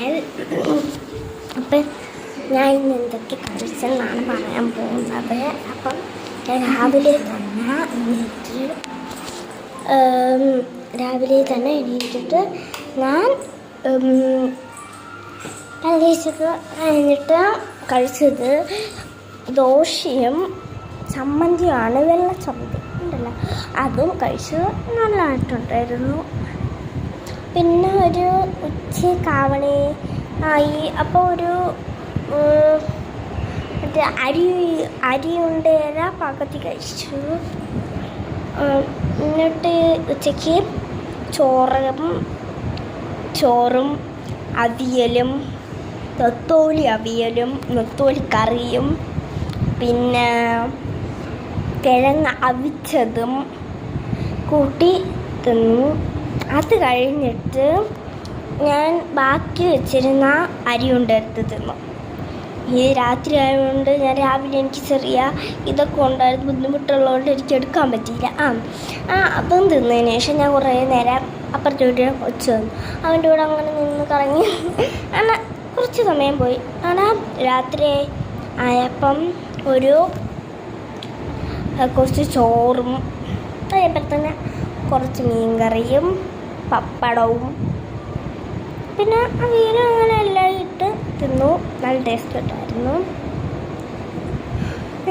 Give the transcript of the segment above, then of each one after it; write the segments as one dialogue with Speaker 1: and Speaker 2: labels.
Speaker 1: Channel. അപ്പം ഞാൻ ഇന്ന് എന്തൊക്കെ കഴിച്ചെന്നാണ് പറയാൻ പോകുന്നത്. അപ്പം രാവിലെ തന്നെ എണീറ്റിട്ട് ഞാൻ പരീക്ഷയ്ക്ക് കഴിഞ്ഞിട്ട് കഴിച്ചത് ദോശയും ചമ്മന്തിയാണ്. വെള്ള ചമ്മന്തി ഉണ്ടല്ലോ, അതും കഴിച്ച് നല്ലതായിട്ടുണ്ടായിരുന്നു. പിന്നെ ഒരു ഉച്ചക്കാവണേ ആയി. അപ്പോൾ ഒരു മറ്റേ അരിയുണ്ടേര പകുതി കഴിച്ചു. എന്നിട്ട് ഉച്ചയ്ക്ക് ചോറും അവിയലും നെത്തോലി കറിയും പിന്നെ കിഴങ്ങ് അവിച്ചതും കൂട്ടി തിന്നു. അത് കഴിഞ്ഞിട്ട് ഞാൻ ബാക്കി വെച്ചിരുന്ന അരിയുണ്ടെടുത്ത് തിന്നു. ഈ രാത്രി ആയതുകൊണ്ട് ഞാൻ രാവിലെ എനിക്ക് ചെറിയ ഇതൊക്കെ ഉണ്ടായിരുന്നു, ബുദ്ധിമുട്ടുള്ളതുകൊണ്ട് എനിക്ക് എടുക്കാൻ പറ്റിയില്ല. അപ്പം തിന്നതിന് ശേഷം ഞാൻ കുറേ നേരം അപ്പുറത്തെ വീട്ടിൽ വെച്ച് വന്നു. അവൻ്റെ കൂടെ അങ്ങനെ നിന്ന് കറങ്ങി കുറച്ച് സമയം പോയി. രാത്രി ആയപ്പം കുറച്ച് ചോറും അതേപോലെ തന്നെ കുറച്ച് മീൻകറിയും പപ്പടവും പിന്നെ അവിയലും അങ്ങനെ എല്ലാം ഇട്ട് തിന്നു. നല്ല ടേസ്റ്റ് ഉണ്ടായിരുന്നു.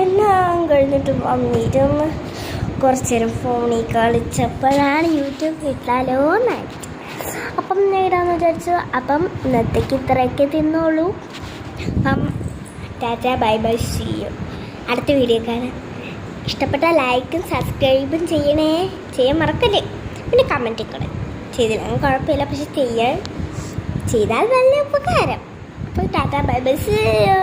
Speaker 1: എല്ലാം കഴിഞ്ഞിട്ട് വന്നിരുന്ന് കുറച്ച് നേരം ഫോണിൽ കളിച്ചപ്പോഴാണ് യൂട്യൂബ് കിട്ടാലോ എന്നായിട്ട്. അപ്പം നേടാന്ന് വിചാരിച്ചു. അപ്പം ഇന്നത്തേക്ക് ഇത്രയൊക്കെ തിന്നോളൂ. അപ്പം tata, bye bye, see you. അടുത്ത വീഡിയോ കാണാം. ഇഷ്ടപ്പെട്ട ലൈക്കും സബ്സ്ക്രൈബും ചെയ്യാൻ മറക്കല്ലേ. പിന്നെ കമൻറ്റ് കൂടെ ചെയ്തില്ലെങ്കിൽ കുഴപ്പമില്ല, പക്ഷെ ചെയ്താൽ നല്ല ഉപകാരം. അപ്പോൾ tata, bye bye, see U.